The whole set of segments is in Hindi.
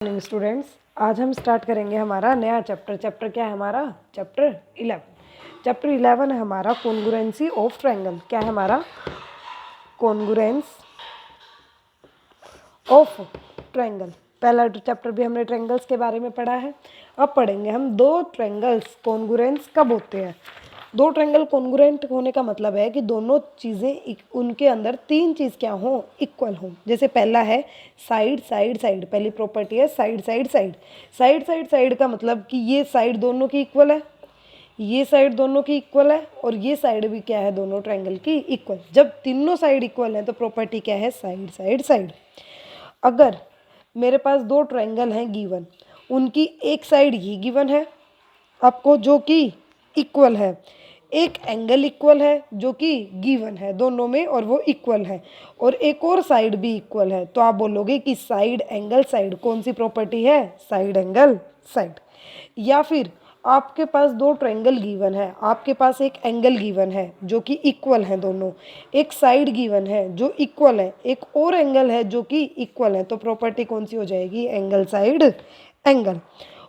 मॉर्निंग स्टूडेंट्स, आज हम स्टार्ट करेंगे हमारा नया चैप्टर। चैप्टर क्या है हमारा? चैप्टर 11। चैप्टर 11 है हमारा कॉन्ग्रुएंसी ऑफ ट्रायंगल। क्या है हमारा? Congruence of triangle. पहला चैप्टर भी हमने ट्रायंगल्स के बारे में पढ़ा है। अब पढ़ेंगे हम दो ट्रायंगल्स कॉन्ग्रुएंस कब होते हैं। दो ट्रायंगल कॉन्ग्रुएंट होने का मतलब है कि दोनों चीज़ें उनके अंदर तीन चीज़ क्या हो, इक्वल हो। जैसे पहला है साइड साइड साइड, पहली प्रॉपर्टी है side side side. Side side side का मतलब कि ये साइड दोनों की इक्वल है, ये साइड दोनों की इक्वल है और ये साइड भी क्या है, दोनों ट्रायंगल की इक्वल। जब तीनों साइड इक्वल है तो प्रॉपर्टी क्या है? Side side side. अगर मेरे पास दो ट्रायंगल हैं गिवन, उनकी एक साइड ये गिवन है आपको जो कि इक्वल है, एक एंगल इक्वल है जो कि गिवन है दोनों में और वो इक्वल है, और एक और साइड भी इक्वल है, तो आप बोलोगे कि साइड एंगल साइड कौन सी प्रॉपर्टी है? Side angle side. या फिर आपके पास दो ट्रायंगल गिवन है, आपके पास एक एंगल गिवन है जो कि इक्वल है दोनों, एक साइड गिवन है जो इक्वल है, एक और एंगल है जो कि इक्वल है, तो प्रॉपर्टी कौन सी हो जाएगी? Angle side angle.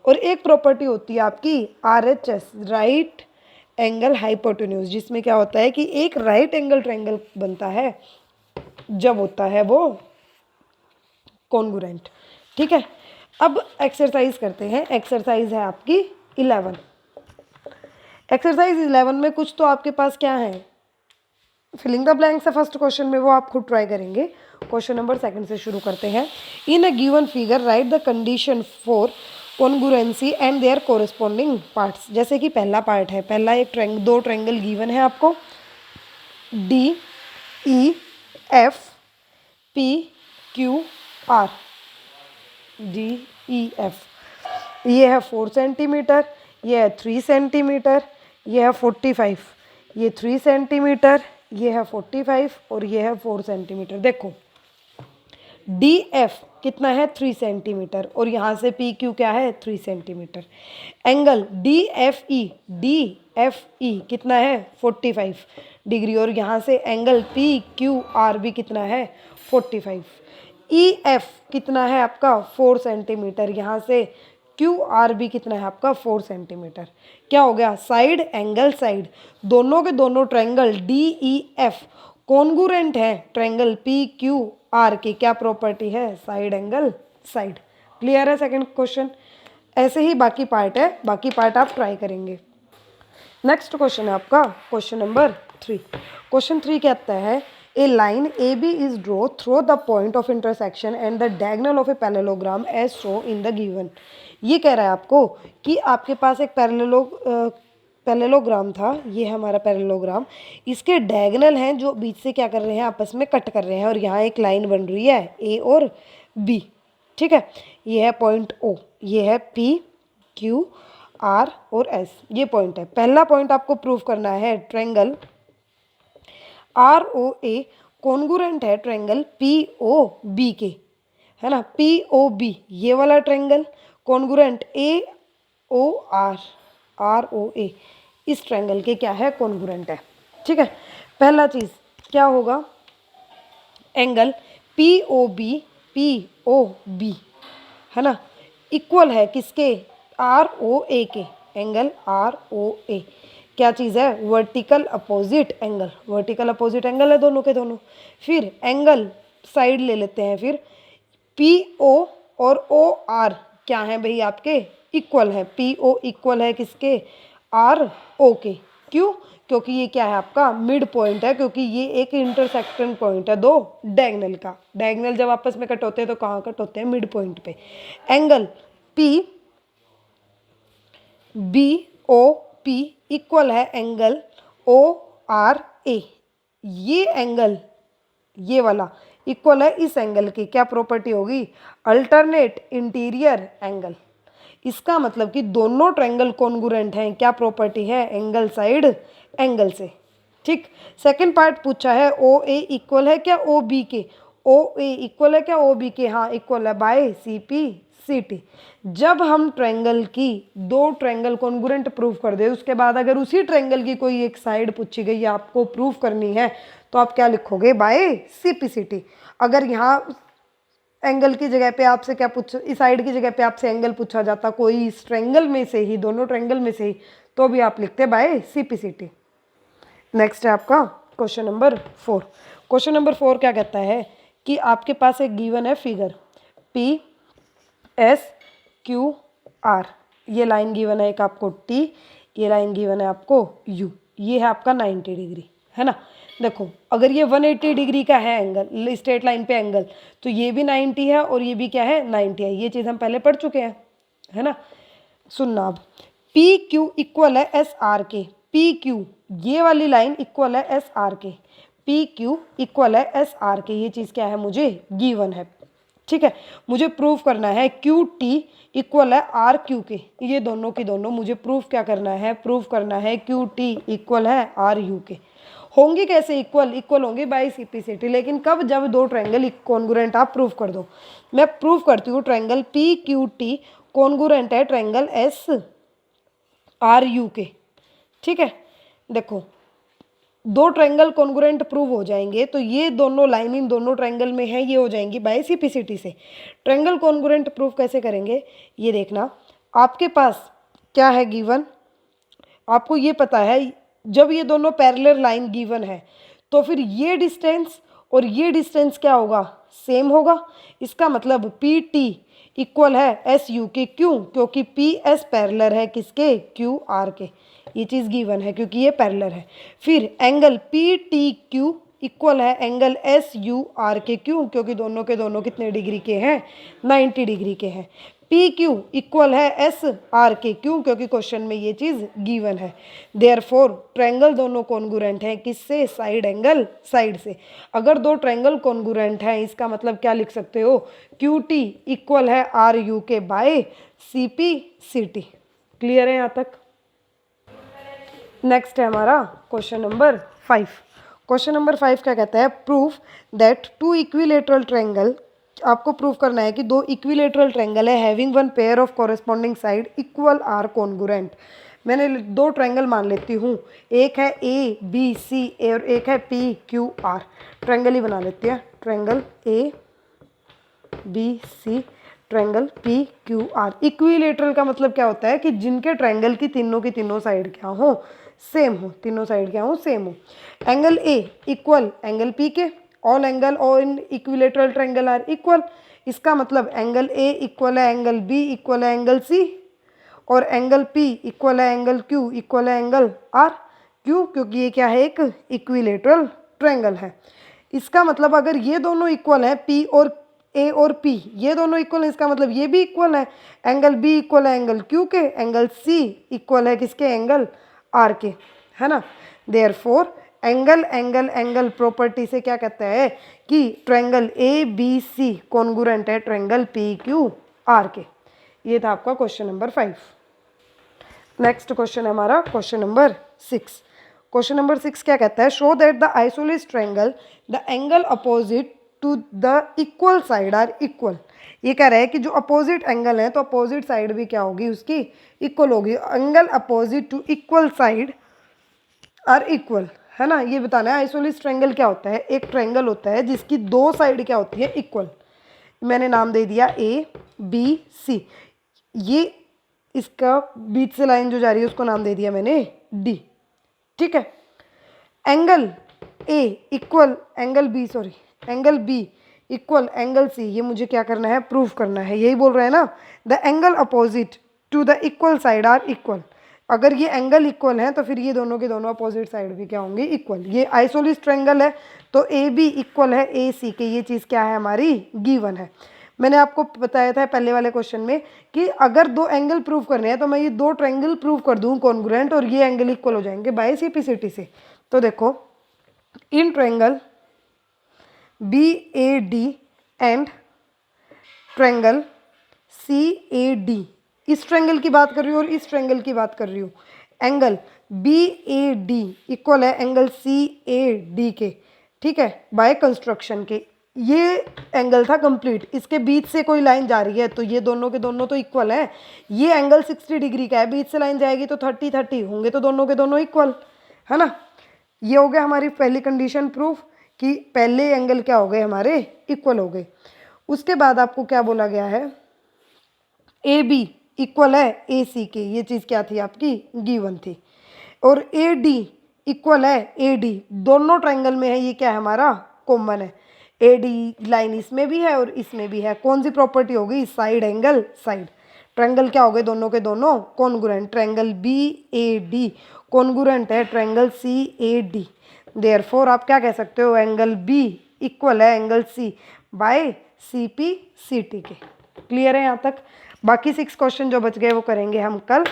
और एक प्रॉपर्टी होती है आपकी RHS, राइट एंगल हाइपोटेन्यूज, जिसमें क्या होता है कि एक राइट एंगल ट्रायंगल बनता है जब होता है वो कॉन्ग्रुएंट। ठीक है, अब एक्सरसाइज करते हैं। एक्सरसाइज है आपकी 11। एक्सरसाइज 11 में कुछ तो आपके पास क्या है, फिलिंग द ब्लैंक्स है फर्स्ट क्वेश्चन में, वो आप खुद ट्राई करेंगे। क्वेश्चन नंबर 2 से शुरू करते हैं। In a given figure write the condition for congruency and their corresponding parts. जैसे कि पहला पार्ट है, पहला एक दो ट्रायंगल गिवन है आपको, DEF, PQR, DEF। ये है 4 सेंटीमीटर, ये है 3 सेंटीमीटर, ये है 45, ये 3 सेंटीमीटर, ये है 45 और ये है 4 सेंटीमीटर। देखो DF कितना है? 3 सेंटीमीटर, और यहाँ से PQ क्या है? 3 सेंटीमीटर। एंगल DFE कितना है? 45 डिग्री, और यहाँ से एंगल PQR भी कितना है? 45। EF कितना है आपका? 4 सेंटीमीटर, यहाँ से QR भी कितना है आपका? 4 सेंटीमीटर। क्या हो गया? साइड एंगल साइड, दोनों के दोनों ट्रायंगल DEF कॉन्ग्रुएंट है ट्रायंगल PQR की। क्या प्रॉपर्टी है? Side angle side. क्लियर है सेकंड क्वेश्चन? ऐसे ही बाकी पार्ट है, बाकी पार्ट आप ट्राई करेंगे। नेक्स्ट क्वेश्चन है आपका क्वेश्चन नंबर 3। क्वेश्चन 3 कहता है a line AB is draw through the point of intersection and the diagonal of a parallelogram as show in the given. ये कह रहा है आपको कि आपके पास एक पैरेललोग्राम था, ये है हमारा पैरेललोग्राम, इसके डायगोनल हैं जो बीच से क्या कर रहे हैं, आपस में कट कर रहे हैं, और यहाँ एक लाइन बन रही है A और B। ठीक है, ये है पॉइंट O, ये है PQR और S, ये पॉइंट है। पहला पॉइंट आपको प्रूव करना है ट्रायंगल ROA कॉन्ग्रुएंट है ट्रायंगल POB के, है ना। POB ये वाला ट्रायंगल कॉन्ग्रुएंट AOR ROA इस ट्रायंगल के क्या है? कॉन्ग्रुएंट है। ठीक है, पहला चीज क्या होगा? एंगल POB है ना, इक्वल है किसके? ROA के। एंगल ROA क्या चीज़ है? Vertical opposite angle. Vertical opposite angle है दोनों के दोनों। फिर एंगल साइड ले लेते हैं, फिर PO और OR क्या है भाई? आपके इक्वल है। PO इक्वल है किसके? RO के। क्यों? क्योंकि ये क्या है आपका? मिड पॉइंट है, क्योंकि ये एक इंटरसेक्शन पॉइंट है दो डायगोनल का। डायगोनल जब आपस में कट होते हैं तो कहाँ कट होते हैं? मिड पॉइंट पे। एंगल PBOP इक्वल है एंगल ORA। ये एंगल ये वाला इक्वल है इस एंगल की। क्या प्रॉपर्टी होगी? Alternate interior angle. इसका मतलब कि दोनों ट्रायंगल कॉन्ग्रुएंट हैं। क्या प्रॉपर्टी है? एंगल साइड एंगल से। ठीक, सेकंड पार्ट पूछा है OA इक्वल है क्या OB के? OA इक्वल है क्या OB के? हाँ इक्वल है बाय CP/CT। जब हम ट्रायंगल की दो ट्रायंगल कॉन्ग्रुएंट प्रूव कर दे, उसके बाद अगर उसी ट्रायंगल की कोई एक साइड पूछी गई आपको प्रूव करनी है, तो आप क्या लिखोगे? Bye CP/CT। अगर यहाँ एंगल की जगह पे आपसे क्या पूछ, इस साइड की जगह पे आपसे एंगल पूछा जाता कोई इस ट्रायंगल में से ही, दोनों ट्रायंगल में से ही, तो भी आप लिखते बाय सीपीसीटी। नेक्स्ट है आपका क्वेश्चन नंबर 4। क्वेश्चन नंबर 4 क्या कहता है कि आपके पास एक गिवन है figure P S Q R, ये लाइन गिवन है एक आपको टी, ये लाइन गिवन है आपको यू, ये है आपका 90 डिग्री, है ना। देखो अगर ये 180 डिग्री का है एंगल, स्ट्रेट लाइन पे एंगल, तो ये भी 90 है और ये भी क्या है 90 है, ये चीज़ हम पहले पढ़ चुके हैं, है ना। सुनना अब, पी क्यू इक्वल है एस आर के, पी क्यू ये वाली लाइन इक्वल है एस आर के, पी क्यू इक्वल है एस आर के, ये चीज़ क्या है मुझे गिवन है, ठीक है। मुझे प्रूव करना है क्यू टी इक्वल है आर क्यू के, ये दोनों की दोनों मुझे प्रूव क्या करना है, प्रूव करना है क्यू टी इक्वल है आर यू के। होंगे कैसे इक्वल, इक्वल होंगे बाय सीपीसीटी, लेकिन कब, जब दो ट्रायंगल कॉन्ग्रुएंट आप प्रूव कर दो। मैं प्रूव करती हूँ triangle P Q T congruent है ट्रायंगल एस आर यू के, ठीक है। देखो दो ट्रायंगल कॉन्ग्रुएंट प्रूव हो जाएंगे तो ये दोनों लाइन इन दोनों ट्रायंगल में है, ये हो जाएंगी बाय सीपीसीटी से। ट्रायंगल कॉन्ग्रुएंट प्रूव कैसे करेंगे, ये देखना, आपके पास क्या है गिवन, आपको ये पता है जब ये दोनों पैरेलल लाइन गिवन है तो फिर ये डिस्टेंस और ये डिस्टेंस क्या होगा, सेम होगा। इसका मतलब पी टी इक्वल है एस यू के, क्यों, क्योंकि पी एस पैरेलल है किसके, क्यू आर के, ये चीज़ गिवन है क्योंकि ये पैरेलल है। फिर angle P T Q equal है एंगल एस यू आर के, क्यों, क्योंकि दोनों के दोनों कितने डिग्री के हैं, 90 डिग्री के हैं। पी क्यू इक्वल है एस आर के, क्यों, क्योंकि क्वेश्चन में ये चीज़ गिवन है। देयरफॉर ट्रायंगल दोनों कॉन्ग्रुएंट हैं किससे, साइड एंगल साइड से। अगर दो ट्रायंगल कॉन्ग्रुएंट हैं इसका मतलब क्या लिख सकते हो, क्यू टी इक्वल है आर यू के by C P C T. Clear है यहाँ तक। नेक्स्ट है हमारा क्वेश्चन नंबर 5। क्वेश्चन नंबर 5 क्या कहता है, proof that two equilateral triangle, आपको प्रूफ करना है कि दो इक्विलेटरल ट्रायंगल है having one pair of corresponding side equal are congruent. मैंने दो ट्रायंगल मान लेती हूँ, एक है ए बी सी और एक है पी क्यू आर, ट्रायंगल ही बना लेते हैं, triangle A B C triangle P Q R. Equilateral का मतलब क्या होता है कि जिनके ट्रायंगल की तीनों साइड क्या हो, सेम हो, तीनों साइड क्या हो, सेम हो। Angle A equal angle P के, ऑल एंगल और in equilateral triangle are equal, इसका मतलब एंगल ए इक्वल है एंगल बी इक्वल है एंगल सी, और एंगल पी इक्वल है एंगल क्यू इक्वल है एंगल आर, क्यों, क्योंकि ये क्या है, एक इक्विलेटरल ट्रायंगल है। इसका मतलब अगर ये दोनों इक्वल है, पी और ए और पी ये दोनों इक्वल है, इसका मतलब ये भी इक्वल है, एंगल बी इक्वल है एंगल क्यू के, एंगल सी इक्वल है किसके, एंगल आर के, है ना। Therefore angle angle angle property से क्या कहता है कि triangle A B C congruent है ट्रायंगल पी क्यू आर के। ये था आपका क्वेश्चन नंबर 5। नेक्स्ट क्वेश्चन है हमारा क्वेश्चन नंबर 6। क्वेश्चन नंबर 6 क्या कहता है, show that the isosceles triangle the angle opposite to the equal side are equal. ये कह रहा है कि जो अपोजिट एंगल है तो अपोजिट साइड भी क्या होगी, उसकी इक्वल होगी। Angle opposite to equal side are equal, है ना। ये बताना है आइसोलेस ट्रायंगल क्या होता है, एक ट्रायंगल होता है जिसकी दो साइड क्या होती है, इक्वल। मैंने नाम दे दिया ए बी सी, ये इसका बीच से लाइन जो जा रही है उसको नाम दे दिया मैंने डी, ठीक है। Angle A equal angle B, sorry angle B equal angle C, ये मुझे क्या करना है, प्रूव करना है, यही बोल रहे हैं ना। The angle opposite to the equal side are equal, अगर ये एंगल इक्वल है तो फिर ये दोनों के दोनों अपोजिट साइड भी क्या होंगे, इक्वल। ये आइसोलेस ट्रायंगल है तो ए बी इक्वल है ए सी के, ये चीज़ क्या है हमारी, गिवन है। मैंने आपको बताया था पहले वाले क्वेश्चन में कि अगर दो एंगल प्रूव करने हैं तो मैं ये दो ट्रायंगल प्रूव कर दूँ कॉन्ग्रुएंट और ये एंगल इक्वल हो जाएंगे बाय सीपीसीटी से। तो देखो इन triangle B A D and triangle C A D, इस ट्रायंगल की बात कर रही हूँ और इस ट्रायंगल की बात कर रही हूँ। Angle B A D equal है एंगल सी ए डी के, ठीक है, बाय कंस्ट्रक्शन के। ये एंगल था कंप्लीट, इसके बीच से कोई लाइन जा रही है तो ये दोनों के दोनों तो इक्वल है। ये एंगल 60 डिग्री का है, बीच से लाइन जाएगी तो 30 होंगे तो दोनों के दोनों इक्वल, है ना। ये हो गया हमारी पहली कंडीशन प्रूफ कि पहले एंगल क्या हो गए हमारे, इक्वल हो गए। उसके बाद आपको क्या बोला गया है, ए बी इक्वल है ए सी के, ये चीज़ क्या थी आपकी, गिवन थी। और ए डी इक्वल है ए डी, दोनों ट्रायंगल में है, ये क्या है हमारा, कॉमन है। ए डी लाइन इसमें भी है और इसमें भी है, कौन सी प्रॉपर्टी होगी, साइड एंगल साइड। ट्रायंगल क्या हो गए, दोनों के दोनों congruent. Triangle B A D congruent है triangle C A D. Therefore आप क्या कह सकते हो, एंगल बी इक्वल है angle C by C P C T के। क्लियर है यहाँ तक। बाकी 6 क्वेश्चन जो बच गए वो करेंगे हम कल।